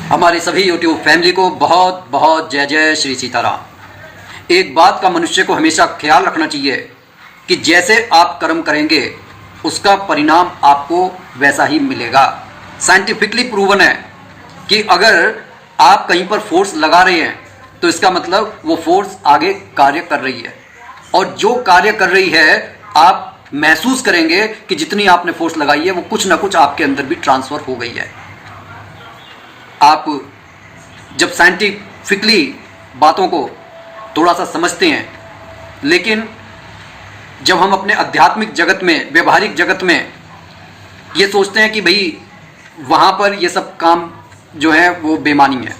हमारी सभी YouTube family को बहुत बहुत जय जय श्री सीताराम। एक बात का मनुष्य को हमेशा ख्याल रखना चाहिए कि जैसे आप कर्म करेंगे उसका परिणाम आपको वैसा ही मिलेगा। साइंटिफिकली प्रूवन है कि अगर आप कहीं पर फोर्स लगा रहे हैं तो इसका मतलब वो फोर्स आगे कार्य कर रही है, और जो कार्य कर रही है आप महसूस करेंगे कि जितनी आपने फोर्स लगाई है वो कुछ ना कुछ आपके अंदर भी ट्रांसफर हो गई है। आप जब साइंटिफिकली बातों को थोड़ा सा समझते हैं, लेकिन जब हम अपने आध्यात्मिक जगत में, व्यवहारिक जगत में ये सोचते हैं कि भाई वहाँ पर ये सब काम जो है वो बेमानी है।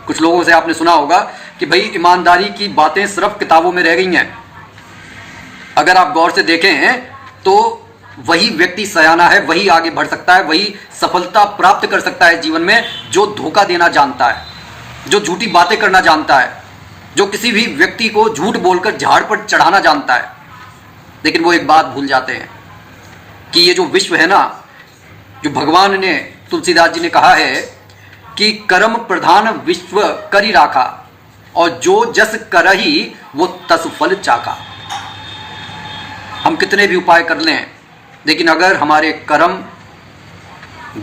कुछ लोगों से आपने सुना होगा कि भाई ईमानदारी की बातें सिर्फ किताबों में रह गई हैं। अगर आप गौर से देखें तो वही व्यक्ति सयाना है, वही आगे बढ़ सकता है, वही सफलता प्राप्त कर सकता है जीवन में, जो धोखा देना जानता है, जो झूठी बातें करना जानता है, जो किसी भी व्यक्ति को झूठ बोलकर झाड़ पर चढ़ाना जानता है। लेकिन वो एक बात भूल जाते हैं कि ये जो विश्व है ना, जो भगवान ने, तुलसीदास जी ने कहा है कि कर्म प्रधान विश्व करी राखा, और जो जस करही वो तस फल चाका। हम कितने भी उपाय कर लें, लेकिन अगर हमारे कर्म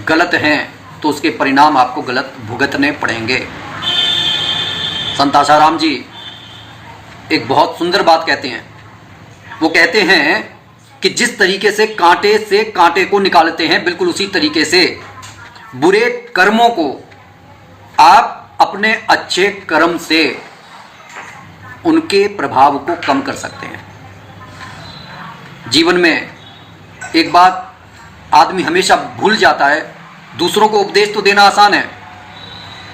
गलत हैं तो उसके परिणाम आपको गलत भुगतने पड़ेंगे। संत आसाराम जी एक बहुत सुंदर बात कहते हैं। वो कहते हैं कि जिस तरीके से कांटे को निकालते हैं, बिल्कुल उसी तरीके से बुरे कर्मों को आप अपने अच्छे कर्म से उनके प्रभाव को कम कर सकते हैं। जीवन में एक बात आदमी हमेशा भूल जाता है, दूसरों को उपदेश तो देना आसान है।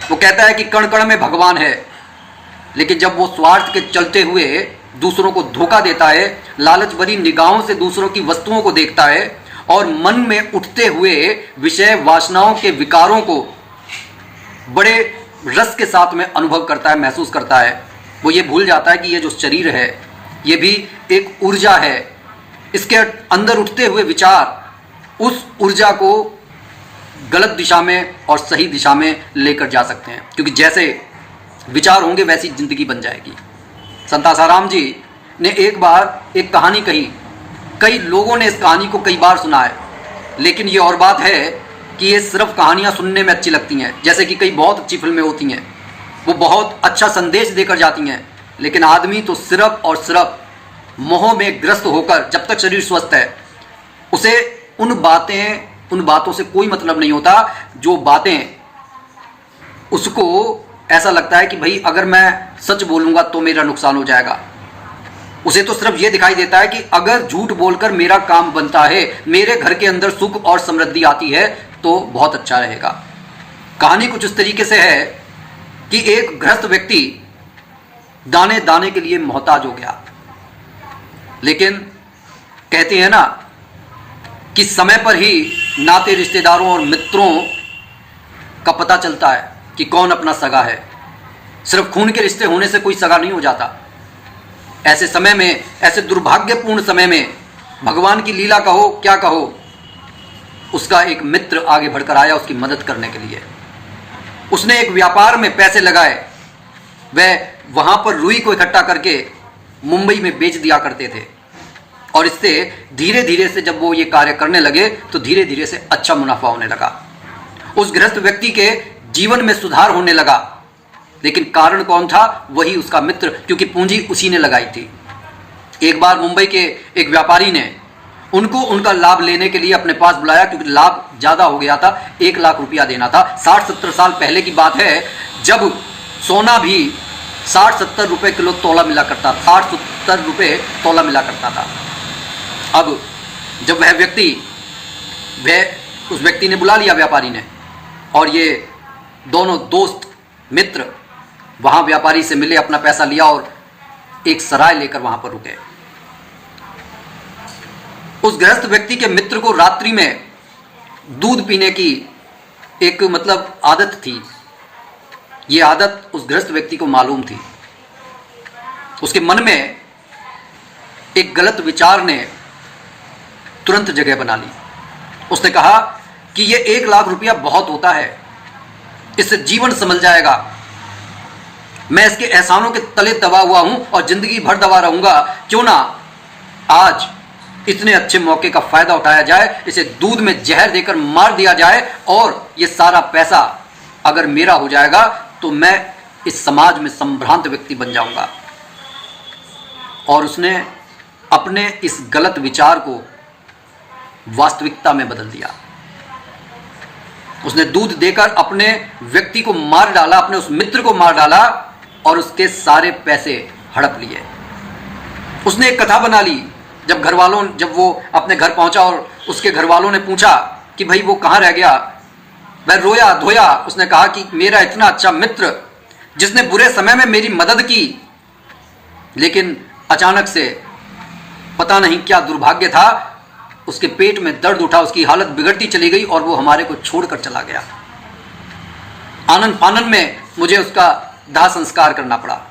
वो कहता है कि कण कण में भगवान है, लेकिन जब वो स्वार्थ के चलते हुए दूसरों को धोखा देता है, लालच भरी निगाहों से दूसरों की वस्तुओं को देखता है और मन में उठते हुए विषय वासनाओं के विकारों को बड़े रस के साथ में अनुभव करता है, महसूस करता है, वो ये भूल जाता है कि ये जो शरीर है ये भी एक ऊर्जा है। इसके अंदर उठते हुए विचार उस ऊर्जा को गलत दिशा में और सही दिशा में लेकर जा सकते हैं, क्योंकि जैसे विचार होंगे वैसी जिंदगी बन जाएगी। संत आसाराम जी ने एक बार एक कहानी कही, कई लोगों ने इस कहानी को कई बार सुना है, लेकिन ये और बात है कि ये सिर्फ कहानियाँ सुनने में अच्छी लगती हैं। जैसे कि कई बहुत अच्छी फिल्में होती हैं, वो बहुत अच्छा संदेश देकर जाती हैं, लेकिन आदमी तो सिर्फ और सिर्फ मोह में ग्रस्त होकर, जब तक शरीर स्वस्थ है, उसे उन बातों से कोई मतलब नहीं होता जो बातें उसको ऐसा लगता है कि भाई अगर मैं सच बोलूँगा तो मेरा नुकसान हो जाएगा। उसे तो सिर्फ ये दिखाई देता है कि अगर झूठ बोलकर मेरा काम बनता है, मेरे घर के अंदर सुख और समृद्धि आती है तो बहुत अच्छा रहेगा। कहानी कुछ इस तरीके से है कि एक गृहस्थ व्यक्ति दाने दाने के लिए मोहताज हो गया, लेकिन कहते हैं ना कि समय पर ही नाते रिश्तेदारों और मित्रों का पता चलता है कि कौन अपना सगा है। सिर्फ खून के रिश्ते होने से कोई सगा नहीं हो जाता। ऐसे समय में, ऐसे दुर्भाग्यपूर्ण समय में, भगवान की लीला कहो क्या कहो, उसका एक मित्र आगे बढ़कर आया उसकी मदद करने के लिए। उसने एक व्यापार में पैसे लगाए, वह वहां पर रुई को इकट्ठा करके मुंबई में बेच दिया करते थे, और इससे धीरे धीरे से जब वो ये कार्य करने लगे तो धीरे धीरे से अच्छा मुनाफा होने लगा। उस गृहस्थ व्यक्ति के जीवन में सुधार होने लगा, लेकिन कारण कौन था? वही उसका मित्र, क्योंकि पूंजी उसी ने लगाई थी। एक बार मुंबई के एक व्यापारी ने उनको उनका लाभ लेने के लिए अपने पास बुलाया, क्योंकि लाभ ज़्यादा हो गया था, 1 लाख रुपया देना था। 60-70 साल पहले की बात है, जब सोना भी 60-70 रुपये किलो तोला मिला करता, 60-70 रुपये तोला मिला करता था। अब जब उस व्यक्ति ने बुला लिया, व्यापारी ने, और ये दोनों दोस्त मित्र वहाँ व्यापारी से मिले, अपना पैसा लिया और एक सराय लेकर वहाँ पर रुके। उस गृहस्थ व्यक्ति के मित्र को रात्रि में दूध पीने की एक आदत थी। ये आदत उस गृहस्थ व्यक्ति को मालूम थी। उसके मन में एक गलत विचार ने तुरंत जगह बना ली। उसने कहा कि ये 1 लाख रुपया बहुत होता है, इससे जीवन संभल जाएगा। मैं इसके एहसानों के तले दबा हुआ हूं और जिंदगी भर दबा रहूंगा। क्यों ना आज इतने अच्छे मौके का फायदा उठाया जाए, इसे दूध में जहर देकर मार दिया जाए और ये सारा पैसा अगर मेरा हो जाएगा तो मैं इस समाज में संभ्रांत व्यक्ति बन जाऊंगा। और उसने अपने इस गलत विचार को वास्तविकता में बदल दिया। उसने दूध देकर अपने व्यक्ति को मार डाला, अपने उस मित्र को मार डाला और उसके सारे पैसे हड़प लिए। उसने एक कथा बना ली। जब वो अपने घर पहुंचा और उसके घर वालों ने पूछा कि भाई वो कहाँ रह गया, वह रोया धोया। उसने कहा कि मेरा इतना अच्छा मित्र जिसने बुरे समय में मेरी मदद की, लेकिन अचानक से पता नहीं क्या दुर्भाग्य था, उसके पेट में दर्द उठा, उसकी हालत बिगड़ती चली गई और वो हमारे को छोड़कर चला गया। आनंद फानन में मुझे उसका दाह संस्कार करना पड़ा।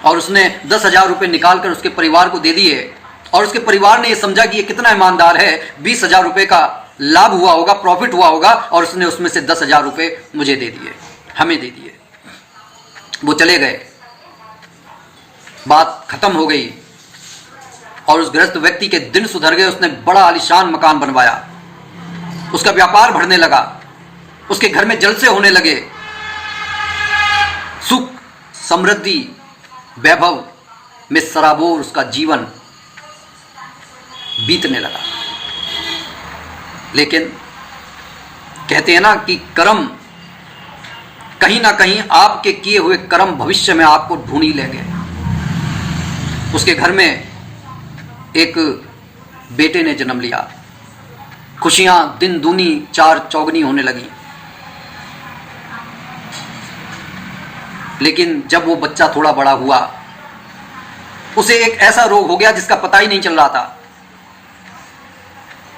और उसने 10,000 रुपये निकालकर उसके परिवार को दे दिए और उसके परिवार ने यह समझा कि ये कितना ईमानदार है, 20,000 रुपये का लाभ हुआ होगा, प्रॉफिट हुआ होगा, और उसने उसमें से 10,000 रुपये मुझे दे दिए, हमें दे दिए। वो चले गए, बात खत्म हो गई और उस गृहस्थ व्यक्ति के दिन सुधर गए। उसने बड़ा आलीशान मकान बनवाया, उसका व्यापार बढ़ने लगा, उसके घर में जलसे होने लगे, सुख समृद्धि वैभव में सराबोर उसका जीवन बीतने लगा। लेकिन कहते हैं ना कि कर्म, कहीं ना कहीं आपके किए हुए कर्म भविष्य में आपको ढूंढ ही लेंगे। उसके घर में एक बेटे ने जन्म लिया, खुशियां दिन दूनी चार चौगनी होने लगी। लेकिन जब वो बच्चा थोड़ा बड़ा हुआ, उसे एक ऐसा रोग हो गया जिसका पता ही नहीं चल रहा था।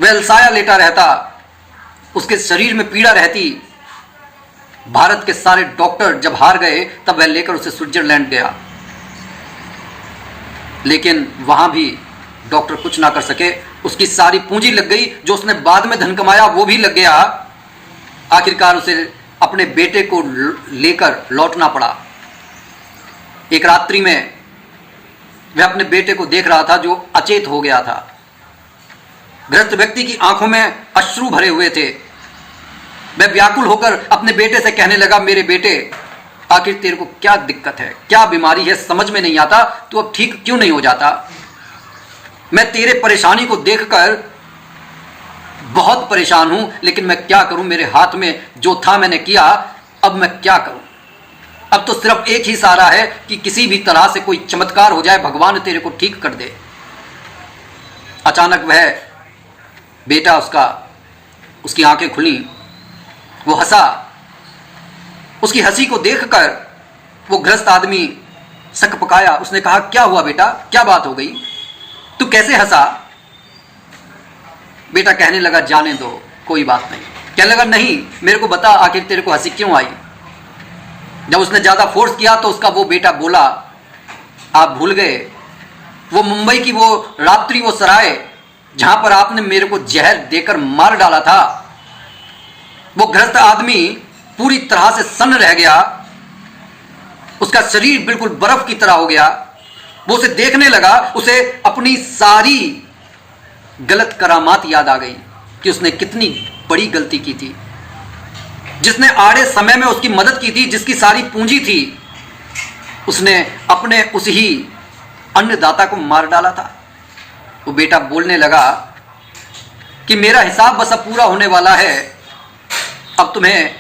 वह अलसाया लेटा रहता, उसके शरीर में पीड़ा रहती। भारत के सारे डॉक्टर जब हार गए तब वह लेकर उसे स्विट्जरलैंड गया, लेकिन वहां भी डॉक्टर कुछ ना कर सके। उसकी सारी पूंजी लग गई, जो उसने बाद में धन कमाया वो भी लग गया। आखिरकार उसे अपने बेटे को लेकर लौटना पड़ा। एक रात्रि में वह अपने बेटे को देख रहा था जो अचेत हो गया था। गृहस्थ व्यक्ति की आंखों में अश्रु भरे हुए थे। वह व्याकुल होकर अपने बेटे से कहने लगा, मेरे बेटे, आखिर तेरे को क्या दिक्कत है, क्या बीमारी है, समझ में नहीं आता, तू अब ठीक क्यों नहीं हो जाता? मैं तेरे परेशानी को देखकर बहुत परेशान हूं, लेकिन मैं क्या करूं, मेरे हाथ में जो था मैंने किया, अब मैं क्या करूं? अब तो सिर्फ एक ही सहारा है कि किसी भी तरह से कोई चमत्कार हो जाए, भगवान तेरे को ठीक कर दे। अचानक वह बेटा उसकी आंखें खुली, वो हंसा। उसकी हंसी को देखकर वो गृहस्थ आदमी सक पकाया। उसने कहा, क्या हुआ बेटा, क्या बात हो गई, तू कैसे हंसा? बेटा कहने लगा, जाने दो, कोई बात नहीं। कहने लगा, नहीं, मेरे को बता, आखिर तेरे को हंसी क्यों आई? जब उसने ज्यादा फोर्स किया तो उसका वो बेटा बोला, आप भूल गए वो मुंबई की वो रात्रि, वो सराय जहां पर आपने मेरे को जहर देकर मार डाला था। वो गृहस्थ आदमी पूरी तरह से सन्न रह गया, उसका शरीर बिल्कुल बर्फ की तरह हो गया। वो उसे देखने लगा, उसे अपनी सारी गलत करामात याद आ गई कि उसने कितनी बड़ी गलती की थी। जिसने आड़े समय में उसकी मदद की थी, जिसकी सारी पूंजी थी, उसने अपने उस ही अन्नदाता को मार डाला था। वो बेटा बोलने लगा कि मेरा हिसाब बस अब पूरा होने वाला है, अब तुम्हें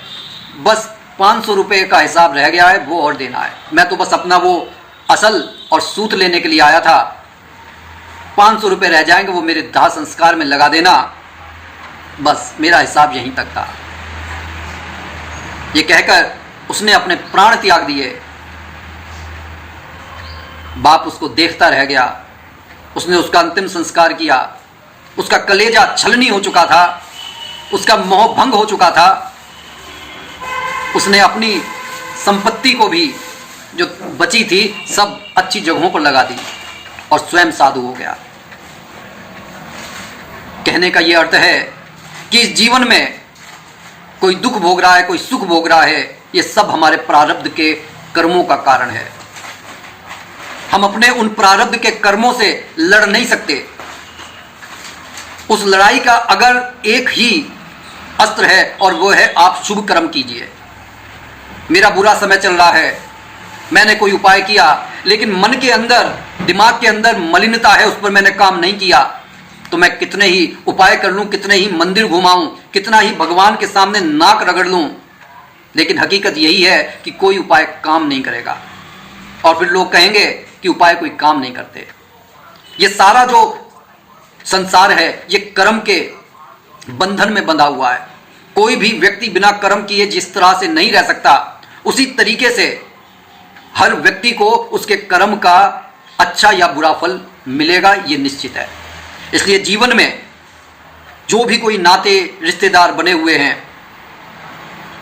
बस 500 रुपये का हिसाब रह गया है, वो और देना है। मैं तो बस अपना वो असल और सूत लेने के लिए आया था, 500 रुपये रह जाएंगे, वो मेरे दाह संस्कार में लगा देना, बस मेरा हिसाब यहीं तक था। ये कहकर उसने अपने प्राण त्याग दिए। बाप उसको देखता रह गया। उसने उसका अंतिम संस्कार किया। उसका कलेजा छलनी हो चुका था, उसका मोह भंग हो चुका था। उसने अपनी संपत्ति को भी जो बची थी सब अच्छी जगहों पर लगा दी और स्वयं साधु हो गया। कहने का यह अर्थ है कि इस जीवन में कोई दुख भोग रहा है, कोई सुख भोग रहा है, ये सब हमारे प्रारब्ध के कर्मों का कारण है। हम अपने उन प्रारब्ध के कर्मों से लड़ नहीं सकते। उस लड़ाई का अगर एक ही अस्त्र है और वो है आप शुभ कर्म कीजिए। मेरा बुरा समय चल रहा है, मैंने कोई उपाय किया, लेकिन मन के अंदर, दिमाग के अंदर मलिनता है, उस पर मैंने काम नहीं किया, तो मैं कितने ही उपाय कर लूं, कितने ही मंदिर घुमाऊं, कितना ही भगवान के सामने नाक रगड़ लूं, लेकिन हकीकत यही है कि कोई उपाय काम नहीं करेगा। और फिर लोग कहेंगे कि उपाय कोई काम नहीं करते। ये सारा जो संसार है ये कर्म के बंधन में बंधा हुआ है। कोई भी व्यक्ति बिना कर्म किए जिस तरह से नहीं रह सकता, उसी तरीके से हर व्यक्ति को उसके कर्म का अच्छा या बुरा फल मिलेगा, ये निश्चित है। इसलिए जीवन में जो भी कोई नाते रिश्तेदार बने हुए हैं,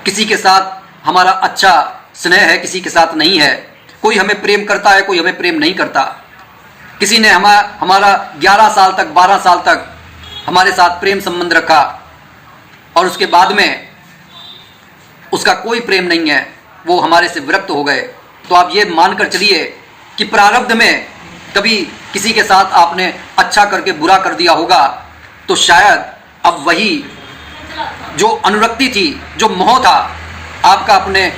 किसी के साथ हमारा अच्छा स्नेह है, किसी के साथ नहीं है, कोई हमें प्रेम करता है, कोई हमें प्रेम नहीं करता, किसी ने हमारा 11 साल तक 12 साल तक हमारे साथ प्रेम संबंध रखा और उसके बाद में उसका कोई प्रेम नहीं है, वो हमारे से विरक्त हो गए, तो आप ये मानकर चलिए कि प्रारब्ध में कभी किसी के साथ आपने अच्छा करके बुरा कर दिया होगा, तो शायद अब वही जो अनुरक्ति थी, जो मोह था आपका अपने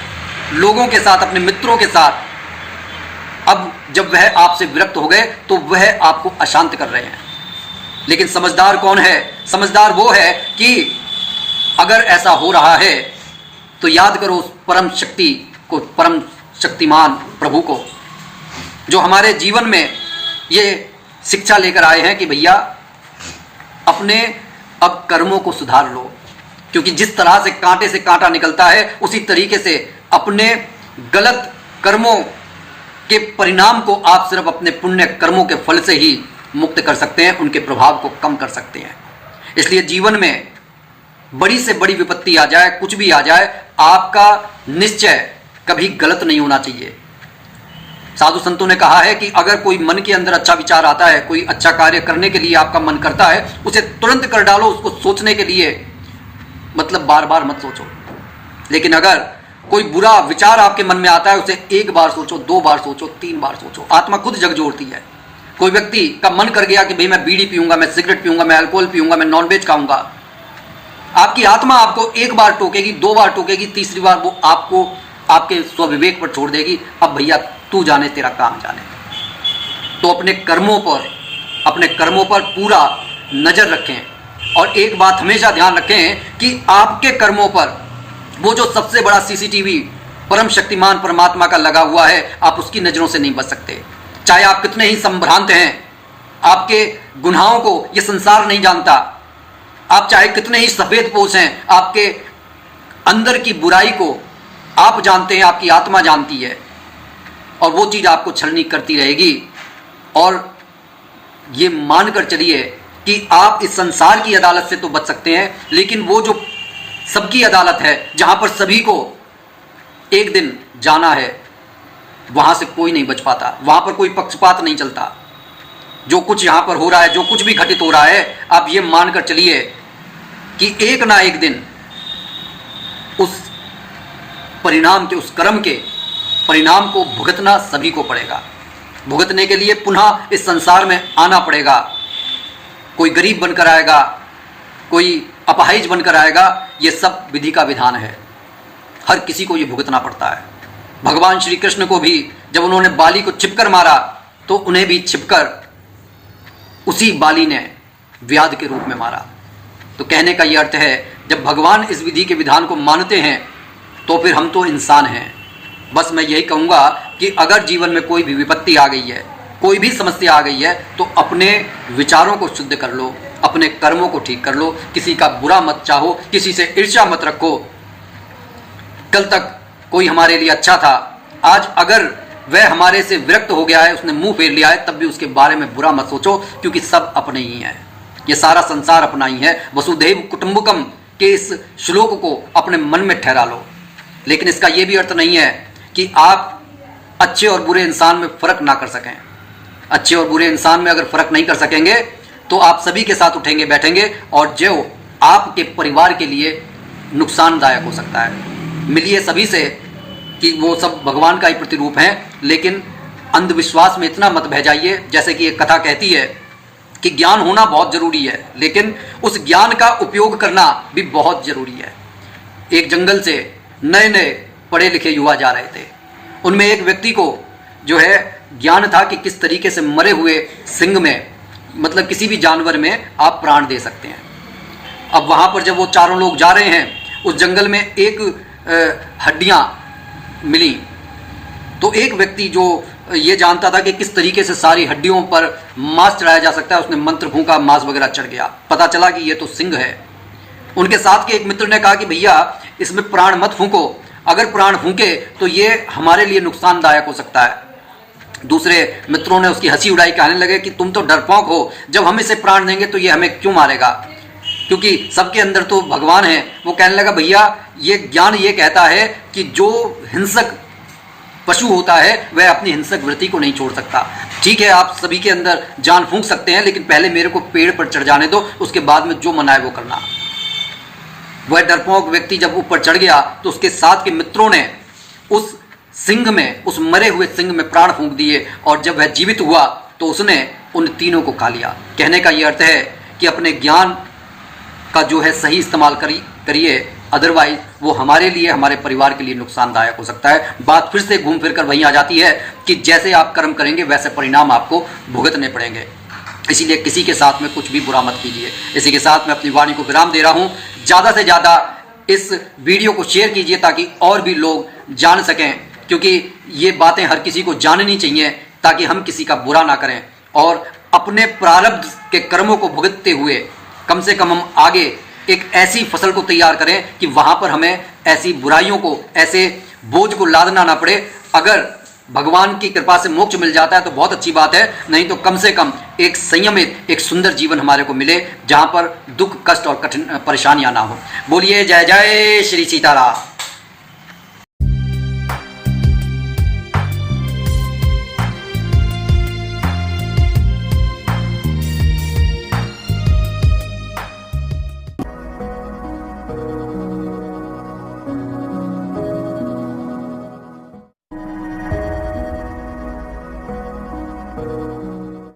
लोगों के साथ, अपने मित्रों के साथ, अब जब वह आपसे विरक्त हो गए तो वह आपको अशांत कर रहे हैं। लेकिन समझदार कौन है? समझदार वो है कि अगर ऐसा हो रहा है तो याद करो उस परम शक्ति को, परम शक्तिमान प्रभु को, जो हमारे जीवन में ये शिक्षा लेकर आए हैं कि भैया अपने अब कर्मों को सुधार लो, क्योंकि जिस तरह से कांटे से कांटा निकलता है उसी तरीके से अपने गलत कर्मों के परिणाम को आप सिर्फ अपने पुण्य कर्मों के फल से ही मुक्त कर सकते हैं, उनके प्रभाव को कम कर सकते हैं। इसलिए जीवन में बड़ी से बड़ी विपत्ति आ जाए, कुछ भी आ जाए, आपका निश्चय कभी गलत नहीं होना चाहिए। साधु संतों ने कहा है कि अगर कोई मन के अंदर अच्छा विचार आता है, कोई अच्छा कार्य करने के लिए आपका मन करता है, उसे तुरंत कर डालो, उसको सोचने के लिए मतलब बार बार मत सोचो। लेकिन अगर कोई बुरा विचार आपके मन में आता है, उसे एक बार सोचो, 2 बार सोचो, 3 बार सोचो, आत्मा खुद जग जोड़ती है। कोई व्यक्ति का मन कर गया कि भाई मैं बीड़ी पीऊंगा, मैं सिगरेट पीऊंगा, मैं अल्कोहल पीऊंगा, मैं नॉनवेज खाऊंगा, आपकी आत्मा आपको 1 बार टोकेगी, 2 बार टोकेगी, तीसरी बार वो आपको आपके स्वविवेक पर छोड़ देगी, अब भैया तू जाने, तेरा काम जाने। तो अपने कर्मों पर पूरा नजर रखें और एक बात हमेशा ध्यान रखें कि आपके कर्मों पर वो जो सबसे बड़ा सीसीटीवी परम शक्तिमान परमात्मा का लगा हुआ है, आप उसकी नजरों से नहीं बच सकते। चाहे आप कितने ही संभ्रांत हैं, आपके गुनाहों को ये संसार नहीं जानता, आप चाहे कितने ही सफेद पोश हैं, आपके अंदर की बुराई को आप जानते हैं, आपकी आत्मा जानती है, और वो चीज आपको छलनी करती रहेगी। और ये मानकर चलिए कि आप इस संसार की अदालत से तो बच सकते हैं, लेकिन वो जो सबकी अदालत है, जहां पर सभी को एक दिन जाना है, वहां से कोई नहीं बच पाता, वहां पर कोई पक्षपात नहीं चलता। जो कुछ यहां पर हो रहा है, जो कुछ भी घटित हो रहा है, आप ये मानकर चलिए कि एक ना एक दिन उस परिणाम के, उस कर्म के परिणाम को भुगतना सभी को पड़ेगा। भुगतने के लिए पुनः इस संसार में आना पड़ेगा। कोई गरीब बनकर आएगा, कोई अपाहिज बनकर आएगा, ये सब विधि का विधान है, हर किसी को ये भुगतना पड़ता है। भगवान श्री कृष्ण को भी जब उन्होंने बाली को छिपकर मारा, तो उन्हें भी छिपकर उसी बाली ने व्याध के रूप में मारा। तो कहने का ये अर्थ है, जब भगवान इस विधि के विधान को मानते हैं तो फिर हम तो इंसान हैं। बस मैं यही कहूँगा कि अगर जीवन में कोई भी विपत्ति आ गई है, कोई भी समस्या आ गई है, तो अपने विचारों को शुद्ध कर लो, अपने कर्मों को ठीक कर लो, किसी का बुरा मत चाहो, किसी से ईर्ष्या मत रखो। कल तक कोई हमारे लिए अच्छा था, आज अगर वह हमारे से विरक्त हो गया है, उसने मुंह फेर लिया है, तब भी उसके बारे में बुरा मत सोचो, क्योंकि सब अपने ही हैं, ये सारा संसार अपना ही है। वसुधैव कुटुंबकम के इस श्लोक को अपने मन में ठहरा लो। लेकिन इसका यह भी अर्थ नहीं है कि आप अच्छे और बुरे इंसान में फर्क ना कर सकें। अच्छे और बुरे इंसान में अगर फर्क नहीं कर सकेंगे तो आप सभी के साथ उठेंगे बैठेंगे, और जो आपके परिवार के लिए नुकसानदायक हो सकता है। मिलिए सभी से कि वो सब भगवान का ही प्रतिरूप हैं, लेकिन अंधविश्वास में इतना मत बह जाइए। जैसे कि एक कथा कहती है कि ज्ञान होना बहुत ज़रूरी है, लेकिन उस ज्ञान का उपयोग करना भी बहुत ज़रूरी है। एक जंगल से नए नए पढ़े लिखे युवा जा रहे थे। उनमें एक व्यक्ति को जो है ज्ञान था कि किस तरीके से मरे हुए सिंह में, मतलब किसी भी जानवर में आप प्राण दे सकते हैं। अब वहाँ पर जब वो चारों लोग जा रहे हैं, उस जंगल में एक हड्डियाँ मिली। तो एक व्यक्ति जो ये जानता था कि किस तरीके से सारी हड्डियों पर मांस चढ़ाया जा सकता है, उसने मंत्र फूंका, मांस वगैरह चढ़ गया। पता चला कि ये तो सिंह है। उनके साथ के एक मित्र ने कहा कि भैया इसमें प्राण मत फूंको, अगर प्राण फूंके तो ये हमारे लिए नुकसानदायक हो सकता है। दूसरे मित्रों ने उसकी हंसी उड़ाई, कहने लगे कि तुम तो डरपोक हो, जब हम इसे प्राण देंगे तो ये हमें क्यों मारेगा, क्योंकि सबके अंदर तो भगवान है। वो कहने लगा भैया ये ज्ञान ये कहता है कि जो हिंसक पशु होता है वह अपनी हिंसक वृत्ति को नहीं छोड़ सकता। ठीक है, आप सभी के अंदर जान फूंक सकते हैं, लेकिन पहले मेरे को पेड़ पर चढ़ जाने दो, उसके बाद में जो मना है वो करना। वह डरपोक व्यक्ति जब ऊपर चढ़ गया तो उसके साथ के मित्रों ने उस सिंह में, उस मरे हुए सिंह में प्राण फूंक दिए, और जब वह जीवित हुआ तो उसने उन तीनों को खा लिया। कहने का यह अर्थ है कि अपने ज्ञान का जो है सही इस्तेमाल करिए, अदरवाइज वो हमारे लिए, हमारे परिवार के लिए नुकसानदायक हो सकता है। बात फिर से घूम फिर कर वहीं आ जाती है कि जैसे आप कर्म करेंगे वैसे परिणाम आपको भुगतने पड़ेंगे। इसीलिए किसी के साथ में कुछ भी बुरा मत कीजिए। इसी के साथ मैं अपनी वाणी को विराम दे रहा हूँ। ज़्यादा से ज़्यादा इस वीडियो को शेयर कीजिए ताकि और भी लोग जान सकें, क्योंकि ये बातें हर किसी को जाननी चाहिए ताकि हम किसी का बुरा ना करें और अपने प्रारब्ध के कर्मों को भुगतते हुए कम से कम हम आगे एक ऐसी फसल को तैयार करें कि वहाँ पर हमें ऐसी बुराइयों को, ऐसे बोझ को लादना ना पड़े। अगर भगवान की कृपा से मोक्ष मिल जाता है तो बहुत अच्छी बात है, नहीं तो कम से कम एक संयमित, एक सुंदर जीवन हमारे को मिले जहाँ पर दुख, कष्ट और कठिन परेशानियाँ ना हो। बोलिए जय जय श्री सीताराम।